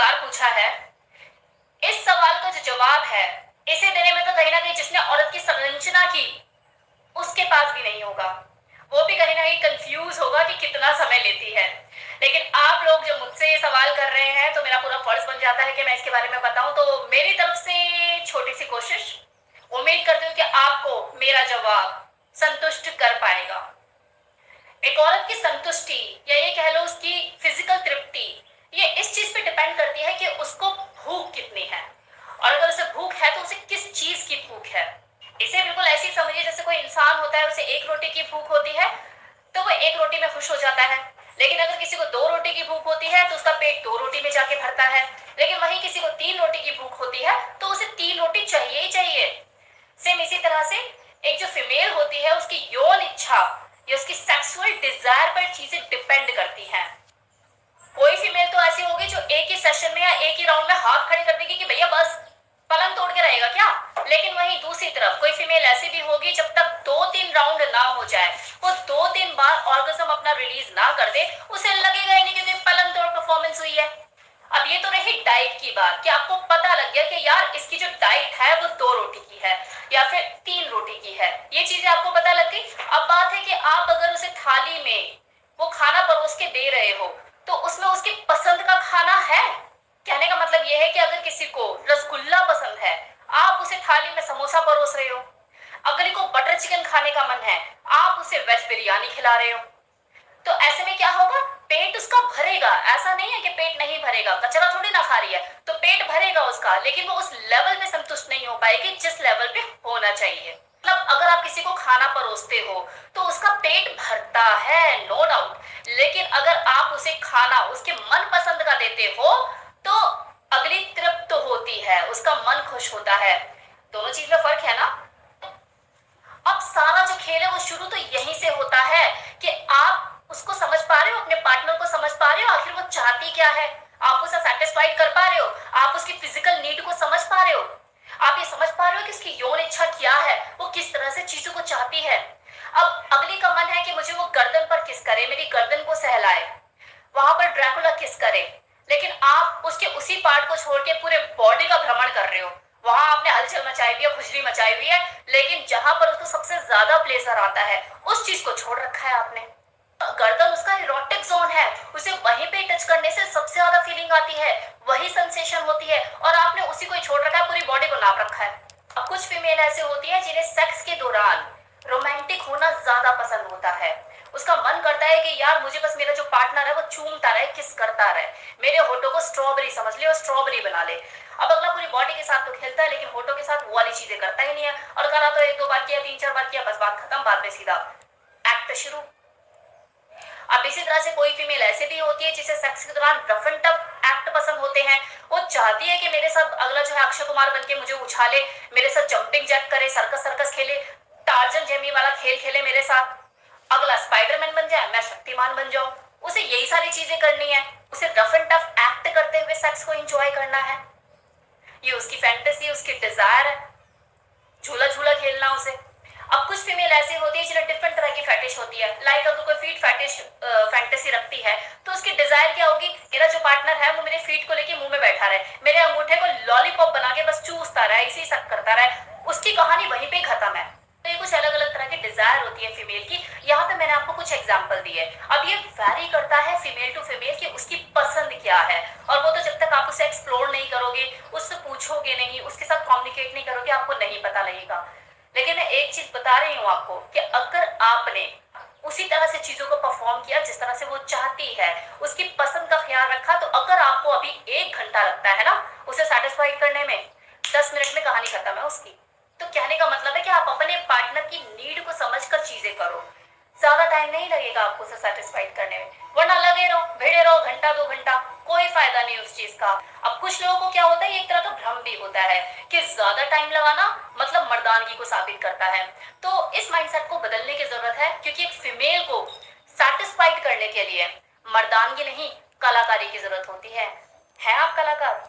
बार पूछा है, इस सवाल का जो जवाब है इसे देने में तो कहीं ना कहीं जिसने औरत की संरचना की उसके पास भी नहीं होगा, वो भी कहीं ना कहीं कंफ्यूज होगा कि कितना समय लेती है। लेकिन आप लोग जब मुझसे ये सवाल कर रहे हैं तो मेरा पूरा फर्ज बन जाता है कि मैं इसके बारे में बताऊं। तो मेरी तरफ से छोटी सी कोशिश, उम्मीद करती हूँ कि आपको मेरा जवाब संतुष्ट कर पाएगा। एक औरत की संतुष्टि या ये कह लो उसकी फिजिकल तृप्ति, ये इस चीज पे डिपेंड करती है कि उसको भूख कितनी है, और अगर उसे भूख है तो उसे किस चीज की भूख है। इसे बिल्कुल ऐसी समझिए जैसे कोई इंसान होता है, उसे एक रोटी की भूख होती है तो वो एक रोटी में खुश हो जाता है। लेकिन अगर किसी को दो रोटी की भूख होती है तो उसका पेट दो रोटी में जाके भरता है। लेकिन वहीं किसी को तीन रोटी की भूख होती है तो उसे तीन रोटी चाहिए ही चाहिए। सेम इसी तरह से एक जो फीमेल होती है उसकी यौन इच्छा या उसकी सेक्सुअल डिजायर पर चीजें डिपेंड करती हैं। कोई फीमेल तो ऐसी होगी जो एक ही सेशन में या एक ही राउंड में हाथ खड़े कर देगी कि भैया बस पलंग तोड़ के रहेगा क्या। लेकिन वहीं दूसरी तरफ कोई फीमेल ऐसी भी होगी जब तक दो तीन राउंड ना हो जाए, वो दो तीन बार ऑर्गेज्म अपना रिलीज ना कर दे, उसे लगेगा ही नहीं कि पलंग तोड़ परफॉर्मेंस हुई है। अब ये तो रही डाइट की बात कि आपको पता लग गया कि यार इसकी जो डाइट है वो दो रोटी की है या फिर तीन रोटी की है, ये चीजें आपको पता लग गई। अब बात है कि आप अगर उसे थाली में वो खाना परोस के दे रहे हो तो उसमें उसकी पसंद का खाना है। कहने का मतलब यह है कि अगर किसी को रसगुल्ला पसंद है, आप उसे थाली में समोसा परोस रहे हो। अगले को बटर चिकन खाने का मन है, आप उसे वेज बिरयानी खिला रहे हो। तो ऐसे में क्या होगा, पेट उसका भरेगा। ऐसा नहीं है कि पेट नहीं भरेगा, कचरा थोड़ी ना खा रही है, तो पेट भरेगा उसका, लेकिन वो उस लेवल पे संतुष्ट नहीं हो पाएगी जिस लेवल पे होना चाहिए। मतलब अगर आप किसी को खाना परोसते हो तो उसका पेट भरता है, नो डाउट। लेकिन अगर आप उसे खाना उसके मन पसंद का देते हो तो अगली तृप्त होती है, उसका मन खुश होता है। दोनों चीज में फर्क है ना। अब सारा जो खेल है वो शुरू तो यहीं से होता है कि आप उसको समझ पा रहे हो, अपने पार्टनर को समझ पा रहे हो, आखिर वो चाहती क्या है, आप उसे सेटिस्फाइड कर पा रहे हो, आप उसकी फिजिकल नीड को समझ पा रहे हो, आप ये समझ पा रहे हो कि उसकी यौन इच्छा क्या है, वो किस तरह से चीजों को चाहती है। अब अगली का मन है कि मुझे वो गर्दन पर किस करे, मेरी गर्दन को सहलाए, वहां पर ड्रैकुला किस करे। लेकिन आप उसके उसी पार्ट को छोड़ के पूरे बॉडी का भ्रमण कर रहे हो, वहां आपने हलचल मचाई हुई है, खुजली मचाई हुई है, लेकिन जहां पर उसको सबसे ज्यादा प्लेजर आता है उस चीज को छोड़ रखा है आपने। गर्दन उसका इरोटिक जोन है, उसे वहीं पे टच करने से सबसे ज्यादा फीलिंग आती है, वही सेंसेशन होती है, और आपने उसी को ही छोड़ रखा है, पूरी बॉडी को नाप रखा है। अब कुछ फीमेल ऐसे होती है जिन्हें सेक्स के दौरान रोमांटिक होना ज्यादा पसंद होता है। उसका मन करता है कि यार मुझे बस मेरा जो पार्टनर है वो चूमता रहे, किस करता रहे, मेरे होठों को स्ट्रॉबेरी समझ ले और स्ट्रॉबेरी बना ले। अब अगला पूरी बॉडी के साथ तो खेलता है लेकिन होठों के साथ वो वाली चीजें करता ही नहीं है, और करा तो एक दो बार किया, तीन चार बार किया, बस बात खत्म, बाद में सीधा एक्ट शुरू। अब इसी तरह से कोई फीमेल ऐसे भी होती है जिसे सेक्स के दौरान रफ एंड टफ एक्ट पसंद होते हैं। वो चाहती है कि मेरे साथ अगला जो है अक्षय कुमार बनके मुझे उछाले, मेरे साथ जंपिंग जैक करे, सर्कस सर्कस खेले, टार्जन जेमी वाला खेल खेले मेरे साथ, अगला स्पाइडरमैन बन जाए, मैं शक्तिमान बन जाऊं। उसे यही सारी चीजें करनी है, उसे रफ एंड टफ एक्ट करते हुए सेक्स को एंजॉय करना है, ये उसकी फैंटेसी, उसकी डिजायर है, झूला झूला खेलना उसे। अब कुछ फीमेल ऐसी होती है जिन्हें डिफरेंट तरह की फैटिश होती है। लाइक अगर कोई फीट फैटिश फैंटेसी रखती है तो उसकी डिजायर क्या होगी, मेरा जो पार्टनर है वो मेरे फीट को लेके मुंह में बैठा रहे, मेरे अंगूठे को लॉलीपॉप बना के बस चूसता रहे, इसी सब करता रहे, उसकी कहानी वहीं पे खत्म है। तो ये कुछ अलग अलग तरह की डिजायर होती है फीमेल की। यहाँ पे मैंने आपको कुछ एग्जांपल दिए। अब ये वैरी करता है फीमेल टू फीमेल कि उसकी पसंद क्या है, और वो तो जब तक आप उसे एक्सप्लोर नहीं करोगे, उससे पूछोगे नहीं, उसके साथ कम्युनिकेट नहीं करोगे, आपको नहीं पता लगेगा। लेकिन मैं एक चीज बता रही हूँ आपको कि अगर आपने उसी तरह से चीजों को परफॉर्म किया जिस तरह से वो चाहती है, उसकी पसंद का ख्याल रखा, तो अगर आपको अभी 1 घंटा लगता है ना उसे सेटिस्फाइड करने में, 10 मिनट में कहानी खत्म है उसकी। तो कहने का मतलब है कि आप अपने पार्टनर की नीड को समझकर चीजें करो, ज्यादा टाइम नहीं लगेगा आपको उसे सेटिस्फाइड करने में, वरना लगे रहो भिड़े रहो घंटा 2 घंटा, कोई फायदा नहीं उस चीज का। अब कुछ लोगों को क्या होता है, एक तरह का भ्रम भी होता है कि ज्यादा टाइम लगाना मतलब मर्दानगी को साबित करता है। तो इस माइंडसेट को बदलने की जरूरत है, क्योंकि एक फीमेल को सेटिस्फाइड करने के लिए मर्दानगी नहीं कलाकारी की जरूरत होती है। आप कलाकार?